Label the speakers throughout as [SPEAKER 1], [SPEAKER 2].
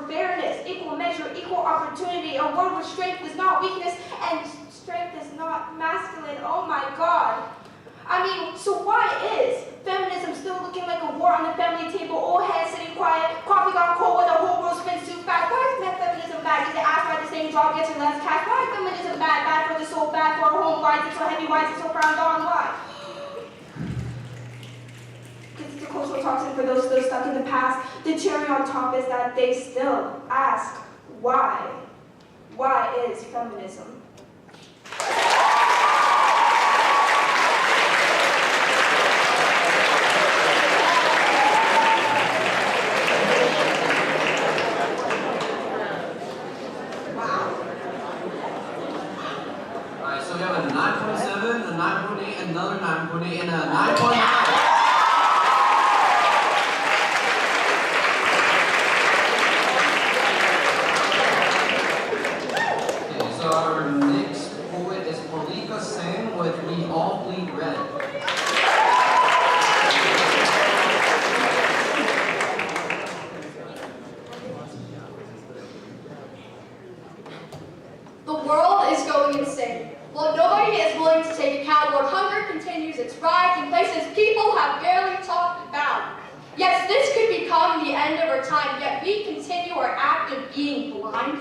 [SPEAKER 1] for fairness, equal measure, equal opportunity, a word where strength is not weakness and strength is not masculine. Oh my God. I mean, so why is feminism still looking like a war on the family table, old heads sitting quiet, coffee gone cold when the whole world spins too fast? Why is feminism bad? Is it asked why the same job gets you less cash? Why is feminism bad? Bad for the soul, bad for our home. Why is it so heavy? Why is it so frowned on? Why? Because it's a cultural toxin for those still stuck in the past. The cherry on top is that they still ask why. Why is feminism?
[SPEAKER 2] Another 9.8 and a 9.9. Okay, so our next poet is Polika Singh with We All Bleed Red.
[SPEAKER 3] The world is going insane. While nobody is willing to take account where hunger continues its rise in places people have barely talked about. Yes, this could become the end of our time, yet we continue our act of being blind.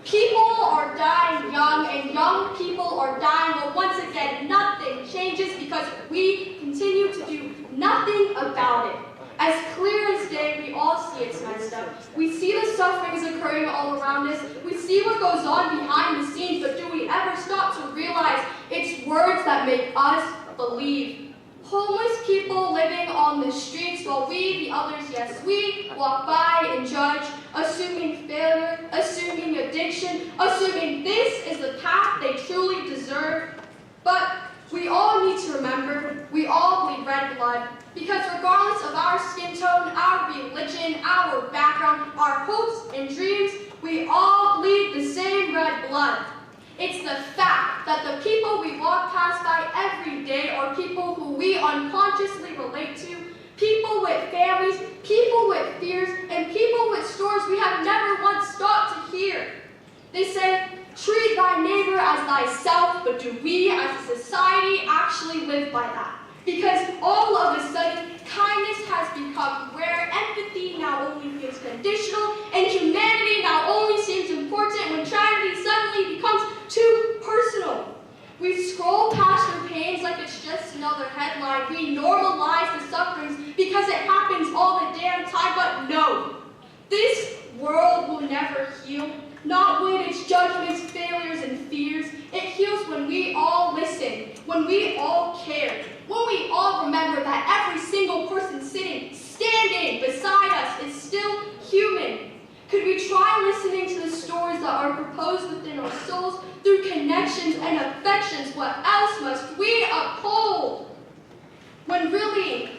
[SPEAKER 3] People are dying young, and young people are dying, but once again, nothing changes because we continue to do nothing about it. As clear as day, we all see it's messed up. We see the sufferings occurring all around us. We see what goes on behind the scenes, but do we ever stop to realize it's words that make us believe? Homeless people living on the streets while we, the others, yes, we walk by and judge, assuming failure, assuming addiction, assuming this is the path they truly deserve. But we all need to remember, we all bleed red blood, because regardless of our skin tone, our religion, our background, our hopes and dreams, we all bleed the same red blood. It's the fact that the people we walk past by every day are people who we unconsciously relate to, people with families, people with fears, and people with stories we have never once stopped to hear. They say, treat thy neighbor as thyself, but do we as a society actually live by that? Because all of a sudden, kindness has become rare, empathy now only feels conditional, and humanity now only seems important when tragedy suddenly becomes too personal. We scroll past their pains like it's just another headline. We normalize the sufferings because it happens all the damn time, but no. This world will never heal, not with its judgments, failures, and fears. It heals when we all listen, when we all care, when we all remember that every single person sitting, standing beside us is still human. Could we try listening to the stories that are proposed within our souls through connections and affections? What else must we uphold? When really,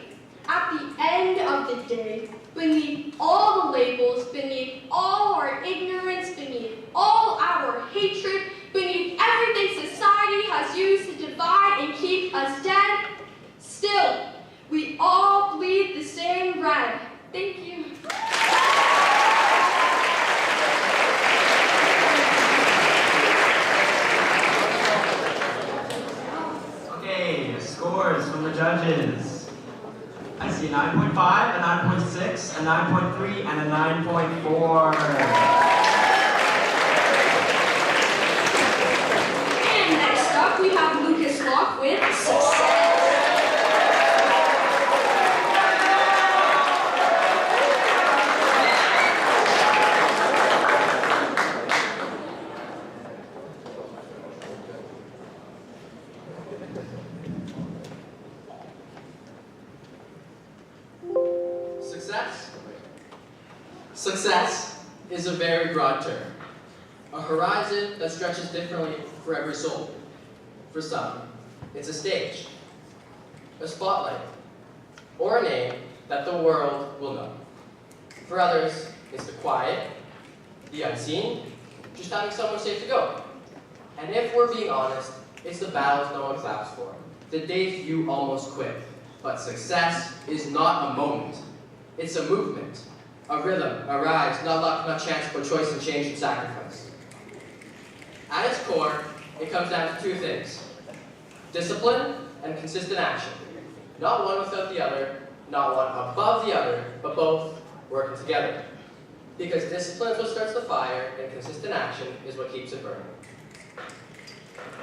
[SPEAKER 3] at the end of the day, beneath all the labels, beneath all our ignorance, beneath all our hatred, beneath everything society has used to divide and keep us dead, still, we all bleed the same red. Thank you.
[SPEAKER 4] Okay, scores from the judges. I see a 9.5, a 9.6, a 9.3, and a 9.4.
[SPEAKER 3] And next up, we have Lucas Locke with Success.
[SPEAKER 5] Success is a very broad term, a horizon that stretches differently for every soul. For some, it's a stage, a spotlight, or a name that the world will know. For others, it's the quiet, the unseen, just having somewhere safe to go. And if we're being honest, it's the battles no one claps for, the days you almost quit. But success is not a moment, it's a movement. a rhythm, a rise, not luck, not chance, but choice and change and sacrifice. At its core, it comes down to two things: discipline and consistent action. Not one without the other, not one above the other, but both working together. Because discipline is what starts the fire, and consistent action is what keeps it burning.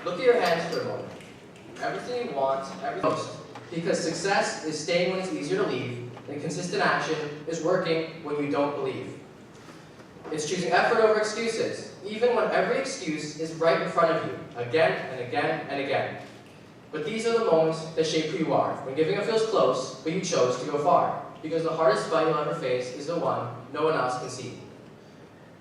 [SPEAKER 5] Look at your hands for a moment. Everything you want, everything. Because success is staying when it's easier to leave, and consistent action is working when you don't believe. It's choosing effort over excuses, even when every excuse is right in front of you, again and again and again. But these are the moments that shape who you are, when giving up feels close, but you chose to go far. Because the hardest fight you'll ever face is the one no one else can see.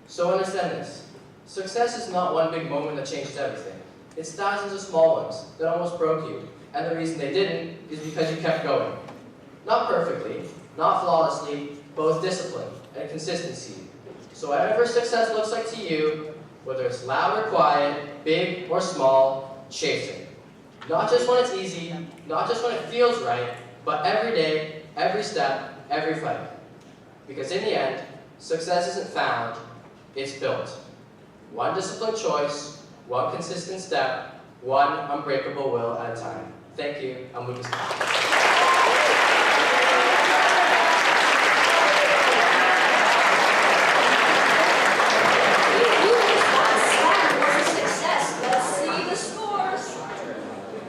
[SPEAKER 5] So understand this. Success is not one big moment that changes everything. It's thousands of small ones that almost broke you, and the reason they didn't is because you kept going. Not perfectly, not flawlessly, but with discipline and consistency. So whatever success looks like to you, whether it's loud or quiet, big or small, chase it. Not just when it's easy, not just when it feels right, but every day, every step, every fight. Because in the end, success isn't found, it's built. One disciplined choice, one consistent step, one unbreakable will at a time. Thank you. I'm Lucas.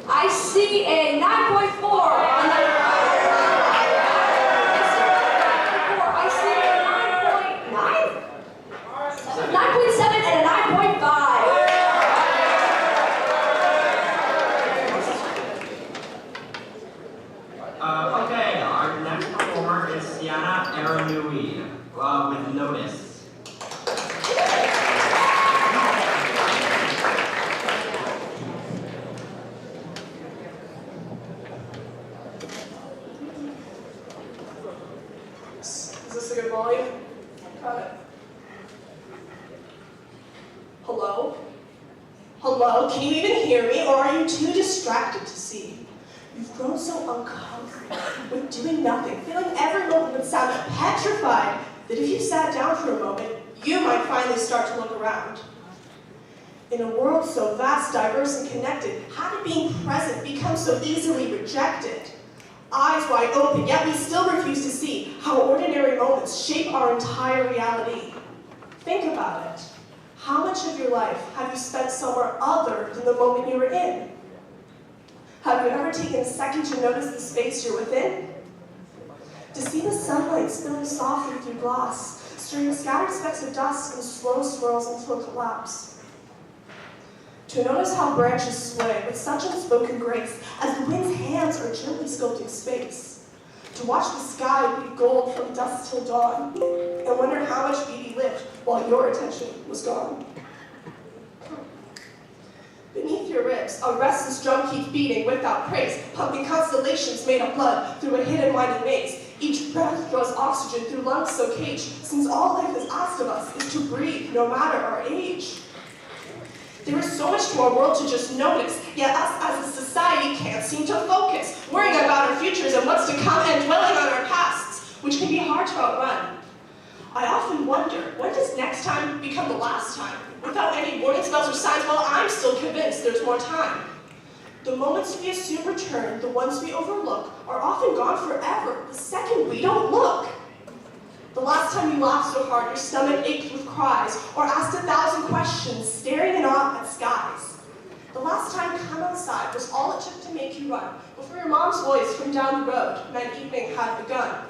[SPEAKER 3] I see a 9.4 on the I see a 9.9, 9.7 and a 9.5.
[SPEAKER 4] Okay, our next performer is Sienna Aranui with Notice.
[SPEAKER 6] Is this a good volume? Got it. Hello? Hello? Can you even hear me, or are you too distracted to see? You've grown so uncomfortable with doing nothing, feeling every moment would sound petrified, that if you sat down for a moment, you might finally start to look around. In a world so vast, diverse, and connected, how did being present become so easily rejected? Eyes wide open, yet we still refuse to see how ordinary moments shape our entire reality. Think about it. How much of your life have you spent somewhere other than the moment you were in? Have you ever taken a second to notice the space you're within? To see the sunlight spilling softly through glass, stirring scattered specks of dust in slow swirls until it collapse. To notice how branches sway with such unspoken grace as the wind's hands are gently sculpting space. To watch the sky be gold from dusk till dawn, and wonder how much beauty lived while your attention was gone. Beneath your ribs, a restless drum keeps beating without praise, pumping constellations made of blood through a hidden winding maze. Each breath draws oxygen through lungs so caged, since all life has asked of us is to breathe no matter our age. There is so much to our world to just notice, yet us as a society can't seem to focus, worrying about our futures and what's to come and dwelling on our pasts, which can be hard to outrun. I often wonder, when does next time become the last time? Without any warning spells or signs, well, I'm still convinced there's more time. The moments we assume return, the ones we overlook, are often gone forever, the second we don't look. The last time you laughed so hard your stomach ached with cries, or asked 1,000 questions, staring in awe at skies. The last time come outside was all it took to make you run, before your mom's voice from down the road meant evening had begun.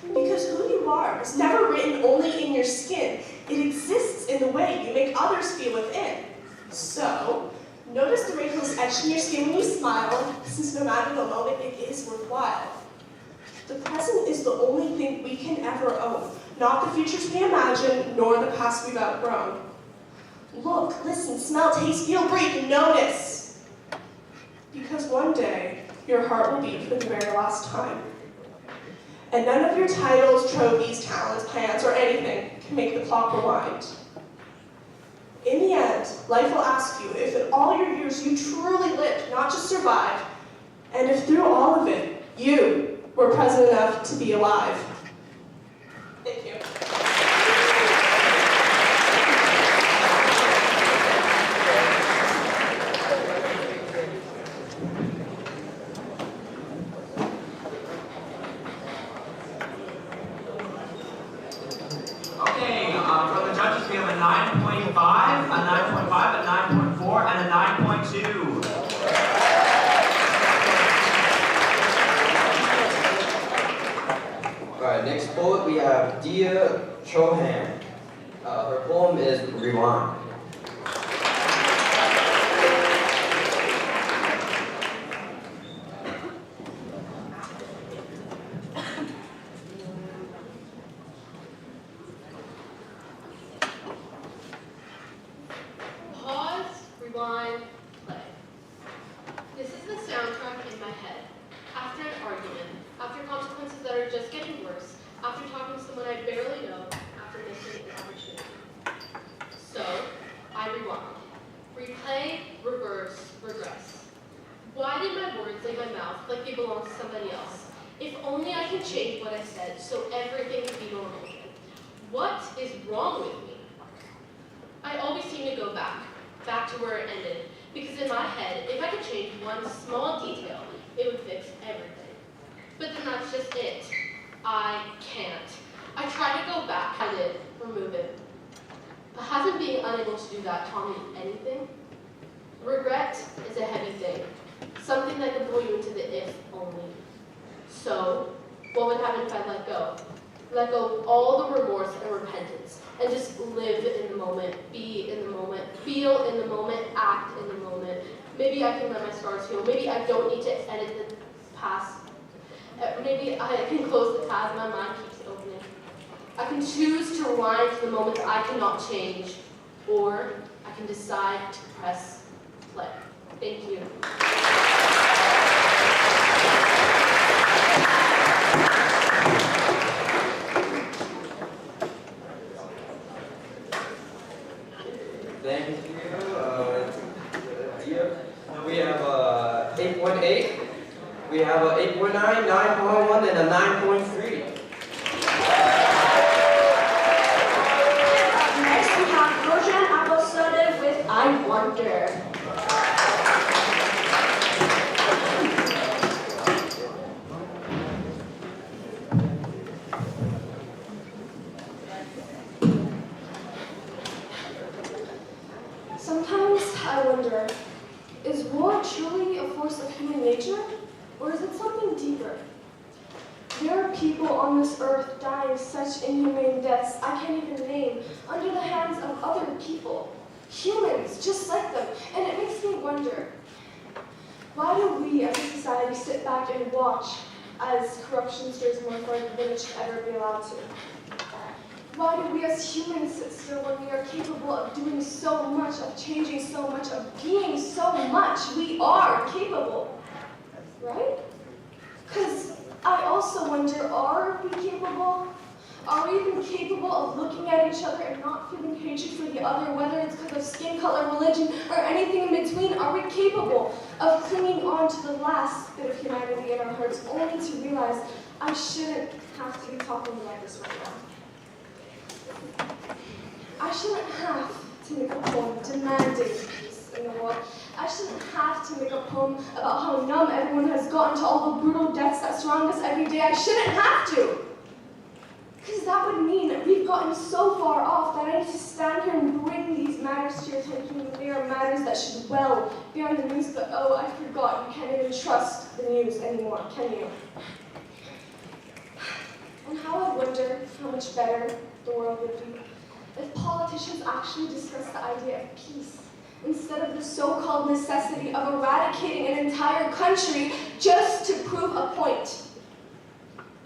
[SPEAKER 6] Because who you are is never written only in your skin. It exists in the way you make others feel within. So, notice the wrinkles etched in your skin when you smile, since no matter the moment, it is worthwhile. The present is the only thing we can ever own, not the futures we imagine, nor the past we've outgrown. Look, listen, smell, taste, feel, breathe, notice. Because one day, your heart will beat for the very last time. And none of your titles, trophies, talents, plans, or anything can make the clock rewind. In the end, life will ask you if in all your years you truly lived, not just survived, and if through all of it, you were present enough to be alive.
[SPEAKER 4] From the judges, we have a 9.5, a 9.5, a 9.4, and a 9.2.
[SPEAKER 2] Alright, next poet we have Dia Chohan. Her poem is Rewind.
[SPEAKER 7] Pause, rewind, play. This is the soundtrack in my head. After an argument, after consequences that are just getting worse, after talking to someone I barely know, after missing an opportunity. So, I rewind. Replay, reverse, regress. Why did my words leave my mouth like they belong to somebody else? If only I can change what I said so everything can be normal again. What is wrong with me? I always seem to go back to where it ended, because in my head, if I could change one small detail, it would fix everything. But then that's just it. I can't. I try to go back, I did, remove it. But hasn't being unable to do that taught me anything? Regret is a heavy thing, something that can pull you into the if only. So, what would happen if I let go? Let go of all the remorse and repentance, and just live in the moment, be in the moment, feel in the moment, act in the moment. Maybe I can let my scars heal. Maybe I don't need to edit the past. Maybe I can close the tab, my mind keeps opening. I can choose to rewind to the moment that I cannot change, or I can decide to press play. Thank you.
[SPEAKER 2] Thank you. We have 8.8. We have a 8.9, 9.1, and a 9.3.
[SPEAKER 1] Next we have Rojan Abosade with I Wonder.
[SPEAKER 3] Sometimes I wonder, is war truly a force of human nature, or is it something deeper? There are people on this earth dying such inhumane deaths I can't even name, under the hands of other people, humans just like them, and it makes me wonder, why do we as a society sit back and watch as corruption stirs more further than it should ever be allowed to? Why do we as humans sit still when we are capable of doing so much, of changing so much, of being so much? We are capable, right? Because I also wonder, are we capable? Are we even capable of looking at each other and not feeling hatred for the other, whether it's because of skin color, religion, or anything in between? Are we capable of clinging on to the last bit of humanity in our hearts, only to realize I shouldn't have to be talking like this right now? I shouldn't have to make a poem demanding peace in the world. I shouldn't have to make a poem about how numb everyone has gotten to all the brutal deaths that surround us every day. I shouldn't have to. Because that would mean that we've gotten so far off that I need to stand here and bring these matters to your attention when they are matters that should well be on the news. But oh, I forgot, you can't even trust the news anymore, can you? And how I wonder how much better the world would be if politicians actually discuss the idea of peace instead of the so-called necessity of eradicating an entire country just to prove a point.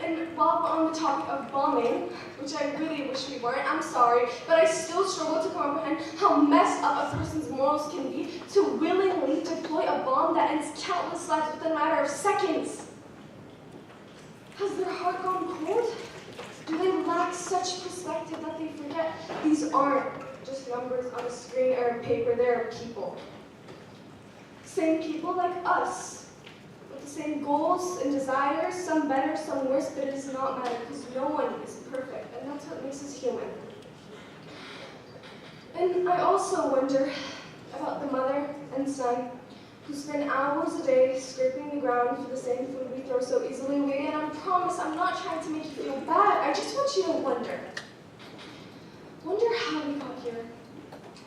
[SPEAKER 3] And while we're on the topic of bombing, which I really wish we weren't, I'm sorry, but I still struggle to comprehend how messed up a person's morals can be to willingly deploy a bomb that ends countless lives within a matter of seconds. Has their heart gone cold? Do they lack such perspective that they forget these aren't just numbers on a screen or a paper, they're people. Same people like us, with the same goals and desires, some better, some worse, but it does not matter because no one is perfect, and that's what makes us human. And I also wonder about the mother and son who spend hours a day scraping the ground for the same food we throw so easily away, and I promise I'm not trying to make you feel bad, I just want you to wonder. Wonder here,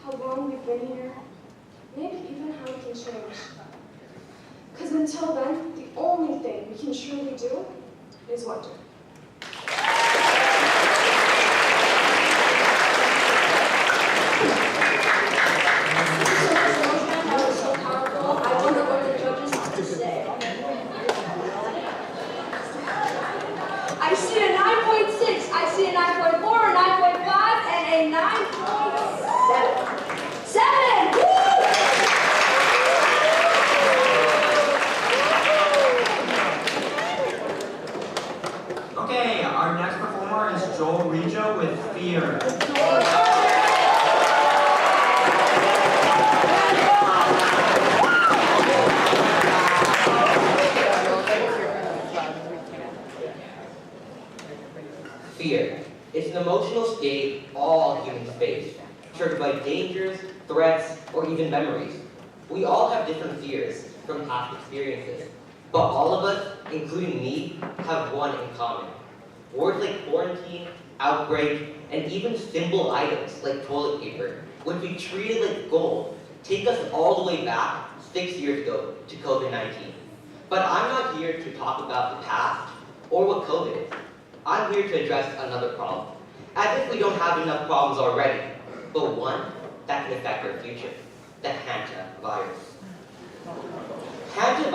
[SPEAKER 3] how long we've been here, maybe even how we can change. Because until then, the only thing we can truly do is wonder. That was so powerful. I wonder what the judges have to say. I see a 9.6, I see a 9.4, a 9.5, and a 9.7. 7! Woo!
[SPEAKER 4] Okay, our next performer is Joel Reggio with Fear.
[SPEAKER 2] Fear. It's an emotional state all humans face, triggered by dangers, threats, or even memories. We all have different fears from past experiences, but all of us, including me, have one in common. Words like quarantine, outbreak, and even simple items like toilet paper, which we treated like gold, take us all the way back 6 years ago to COVID-19. But I'm not here to talk about the past or what COVID is. I'm here to address another problem, as if we don't have enough problems already, but one that can affect our future, the hantavirus.